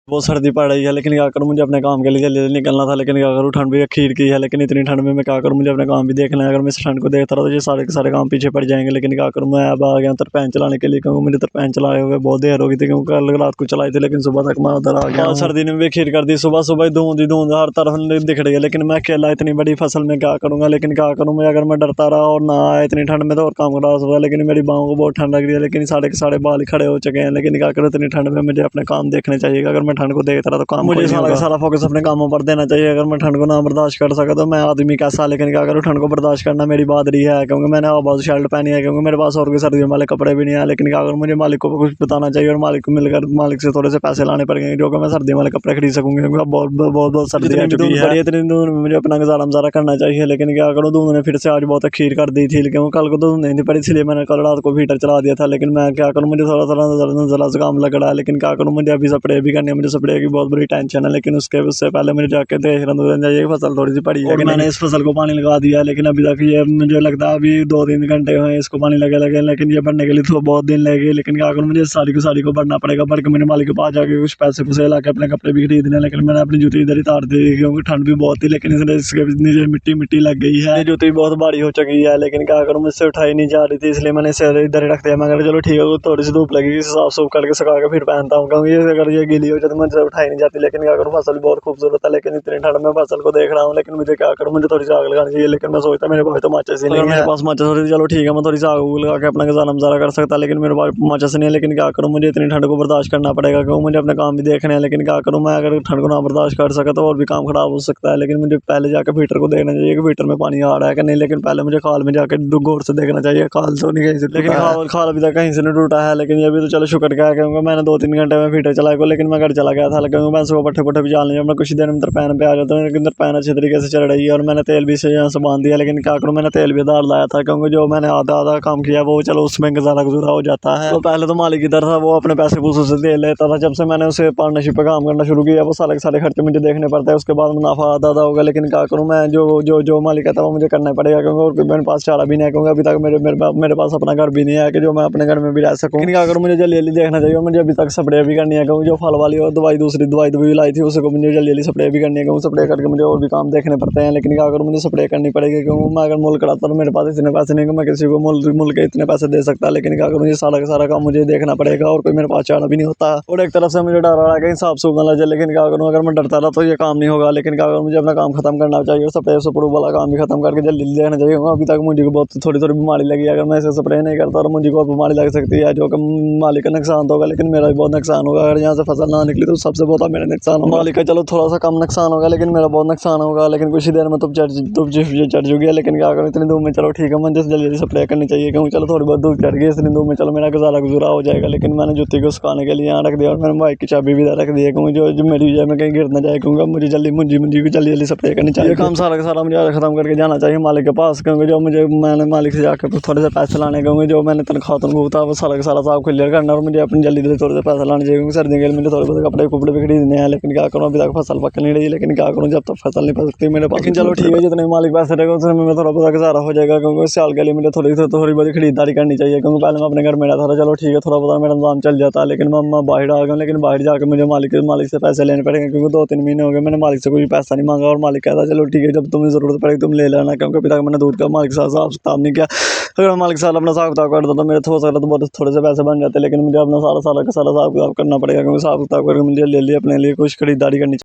बहुत सर्दी पड़ रही है, लेकिन क्या करूँ, मुझे अपने काम के लिए जल्दी जल्दी निकलना था। लेकिन क्या करूँ, ठंड भी खीर की है, लेकिन इतनी ठंड में मैं क्या करूँ, मुझे अपने काम भी देखना है। अगर मैं इस ठंड को देखता रहा तो ये सारे के सारे काम पीछे पड़ जाएंगे। लेकिन क्या करूँ, मैं अब आ गया तरपैन चलाने के लिए, क्योंकि मुझे तरपैन चलाए हुए बहुत देर हो गई थी, क्योंकि कल रात को चलाई थी, लेकिन सुबह तक मैं उधर आ गया। और सर्दी ने भी खीर कर दी, सुबह सुबह धुंध ही धुंध हर तरफ दिख रही है। लेकिन मैं अकेला इतनी बड़ी फसल में क्या करूँगा। लेकिन क्या करूँ मैं, अगर मैं डरता रहा और ना आया इतनी ठंड में तो और काम खराब होगा। लेकिन मेरी बाहों को बहुत ठंड लग रही है, लेकिन सारे के सारे बाल खड़े हो चुके हैं। लेकिन क्या करूँ, इतनी ठंड में मुझे अपने काम देखने चाहिए। अगर मैं ठंड को देखता रहा तो काम मुझे सारा फोकस अपने कामों पर देना चाहिए। अगर मैं ठंड को ना बर्दाश्त कर सका तो मैं आदमी कैसा। लेकिन क्या करूँ, ठंड को बर्दाश्त करना मेरी बादरी है, क्योंकि मैंने आवाज शर्ट पहनी है, क्योंकि मेरे पास और कोई सर्दियों वाले कपड़े भी नहीं है। लेकिन क्या करूँ, मुझे मालिक को कुछ बताना चाहिए और मालिक को मिलकर मालिक से थोड़े से पैसे लाने पड़ेंगे, जो कि मैं सर्दियों वाले कपड़े खरीद सकूंगी, क्योंकि बहुत बहुत बहुत सर्दी आ चुकी है। इतनी दूर में मुझे अपना गुजारा करना चाहिए। लेकिन क्या करूँ, दूध ने फिर से आज बहुत खीर कर दी थी, क्योंकि कल को दूध नहीं थी पड़ी, इसलिए मैंने कल रात को हीटर चला दिया था। लेकिन मैं क्या करूँ, मुझे थोड़ा थोड़ा नजला जुकाम लग रहा है। लेकिन क्या करूँ, मुझे अभी स्प्रे भी करनी है, मुझे स्प्रे की बहुत बड़ी टेंशन है। लेकिन उससे पहले मुझे जाके देखना चाहिए फसल थोड़ी सी पड़ी है कि मैंने इस फसल को पानी लगा दिया है। लेकिन अभी तक ये मुझे लगता है अभी 2-3 घंटे हुए इसको पानी लगे, लेकिन ये बढ़ने के लिए तो बहुत दिन लगेगा। लेकिन क्या करूँ, मुझे सारी को बढ़ना पड़ेगा, बढ़ के मेरे मालिक के पास जाके कुछ पैसे पुसे ला के अपने कपड़े भी खरीदने। लेकिन मैंने अपनी जूती इधर ही तार दी, क्योंकि ठंड भी बहुत थी। लेकिन इसके नीचे मिट्टी लग गई है, जूती बहुत भारी हो चुकी है। लेकिन क्या करूँ, मुझसे उठाई नहीं जा रही थी, इसलिए मैंने इसे इधर ही रख दिया। मैं चलो ठीक है, थोड़ी सी धूप लगेगी, साफ सूफ करके सुखा के फिर पहनता हूँ, क्योंकि अगर ये गीली हो जाए तो मुझसे उठाई नहीं जाती। लेकिन क्या करूँ, फसल बहुत खूबसूरत है, लेकिन इतनी ठंड में फसल को देख रहा हूँ। लेकिन मुझे क्या करूँ, मुझे थोड़ी सी आग लगानी चाहिए। लेकिन मैं सोचता मेरे पास तो माचिस ही नहीं है। मेरे पास माचिस होती चलो ठीक है, मैं थोड़ी सी आग लगा के अपना गुजारा कर सकता, लेकिन मेरे पास माचिस नहीं है। लेकिन क्या करूँ, मुझे इतनी ठंड को बर्दाश्त करना पड़ेगा, क्योंकि मुझे अपने काम भी देखने हैं। लेकिन क्या करूँ, मैं अगर ठंड को ना बर्दाश्त कर सका तो और भी काम खराब हो सकता है। लेकिन मुझे पहले जाकर हीटर को देखना चाहिए कि हीटर में पानी आ रहा है कि नहीं। लेकिन पहले मुझे खाल में जाकर गौर से देखना चाहिए, खाल तो नहीं कहीं से, लेकिन खाल अभी तक कहीं से नहीं टूटा है। लेकिन ये भी तो चलो शुक्र क्या है, क्योंकि मैंने 2-3 घंटे में हीटर चलाया को, लेकिन मैं घर चला गया था, क्योंकि मैं सुबह पट्टे भी जान लिया। मैं कुछ देर में तरपैन पे आ जाता हूँ, लेकिन तरपैन अच्छी तरीके से चल रही है और मैंने तेल भी से यहाँ से बांध दिया। लेकिन क्या करूँ, मैंने तेल भी उधार लाया था, क्योंकि जो मैंने आधा काम किया वो चलो उसमें गुजारा हो जाता है। तो पहले तो मालिक इधर था, वो अपने पैसे पूसे से तेल लेता था। जब से मैंने उसे पार्टनरशिप पे काम करना शुरू किया, वो सारे खर्चे मुझे देखने पड़ते हैं, उसके बाद मुनाफा आधा होगा। लेकिन क्या करूँ, मैं जो मालिक कहता है वो मुझे करना पड़ेगा, क्योंकि और मेरे पास चारा भी नहीं है, क्योंकि अभी तक मेरे पास अपना घर भी नहीं है कि जो मैं अपने घर में भी रह सकूँ। लेकिन क्या करूँ, मुझे जल्दी देखना चाहिए और मुझे अभी तक स्प्रे भी करनी है, क्योंकि जो फल वाली और दूसरी दवाई लाई थी उसको मुझे जल्दी स्प्रे भी करनी है, क्योंकि स्प्रे करके मुझे और भी काम देखने पड़ते हैं। लेकिन क्या करूँ, मुझे स्प्रे करनी पड़ेगी, क्योंकि मैं अगर मुल्क कराता तो मेरे पास इतने पैसे नहीं कि मैं किसी को मुल्क के इतने पैसे दे सकता। लेकिन क्या करूँ, ये सारा का सारा काम मुझे देखना पड़ेगा और कोई मेरे पास चारा भी नहीं होता। और एक तरफ से मुझे डर रहा है कहीं साफ सूख ना लग जाए। लेकिन क्या करूँ, अगर मैं डरता रहा तो ये काम नहीं होगा। लेकिन क्या करूँ, मुझे अपना काम खत्म करना चाहिए और स्प्रे वाला काम भी खत्म करके जल्दी देखना चाहिए। अभी तक मुझे बहुत थोड़ी बीमारी लगी है, अगर मैं इसे स्प्रे नहीं करता तो मुझे को बीमारी लग सकती है, जो कि मालिक का नुकसान होगा, लेकिन मेरा भी बहुत नुकसान होगा। अगर यहाँ से फसल ना निकली तो सबसे बहुत मेरा नुकसान होगा। मालिक का चलो थोड़ा सा कम नुकसान होगा, लेकिन मेरा बहुत नुकसान होगा। लेकिन कुछ ही देर में तुम चढ़ चुकी है। लेकिन क्या करूँ, इतनी धूप में चलो ठीक है, मुझे जल्दी स्प्रे करनी चाहिए, क्योंकि चलो थोड़ी बहुत धूप चढ़ गई, इतनी धूप में चलो मेरा गुजारा हो जाएगा। लेकिन मैंने जूती को सुखाने के लिए यहाँ रख दिया और मैंने बाइक की चाबी भी रख दी है, क्योंकि जो मेरी वजह में कहीं गिर ना जाए, क्योंकि मुझे जल्दी स्प्रे करनी चाहिए। काम सारा का सारा मुझे खत्म करके जाना चाहिए मालिक के पास, क्योंकि जो मैंने मालिक से जाकर थोड़े से पैसे लाने, क्योंकि जो मैंने तनख्वाह था वो सारा का सारा साफ क्लियर करना और मुझे अपनी जल्दी थोड़े से पैसे लाने चाहिए, क्योंकि सर्दियों के लिए मुझे थोड़े बहुत कपड़े भी खरीदने हैं। लेकिन क्या करूँ, अभी तक फसल पक नहीं रही। लेकिन क्या करूँ, जब तक फसल नहीं पकती मेरे पास। लेकिन चलो ठीक है, जितने मालिक पैसे देगा उसमें मैं थोड़ा बहुत गुजारा हो जाएगा, क्योंकि इस साल के लिए मुझे थोड़ी बहुत खरीदारी करनी चाहिए, क्योंकि पहले मैं अपने घर में रहता था, चलो ठीक है थोड़ा बहुत मेरा दाम चल जाता है। लेकिन मैं बाहर आ गया, लेकिन बाहर जाकर मुझे मालिक से पैसे लेने पड़ेंगे, क्योंकि 2-3 महीने हो गए मैंने मालिक से कोई पैसा नहीं मांगा और मालिक कहता चलो ठीक है जब तुम्हें जरूरत पड़ेगी तुम ले लेना, क्योंकि अभी तक मैंने दूध का मालिक साहब हिसाब किताब नहीं किया। अगर मैं मालिक साहब अपना हिसाब किताब करता तो मेरे हो सकता तो बहुत थोड़े से पैसे बन जाते। लेकिन मुझे अपना सारा का सारा हिसाब किताब करना पड़ेगा, क्योंकि हिसाब किताब करके मुझे ले लिया अपने लिए कुछ खरीदारी करनी चाहिए।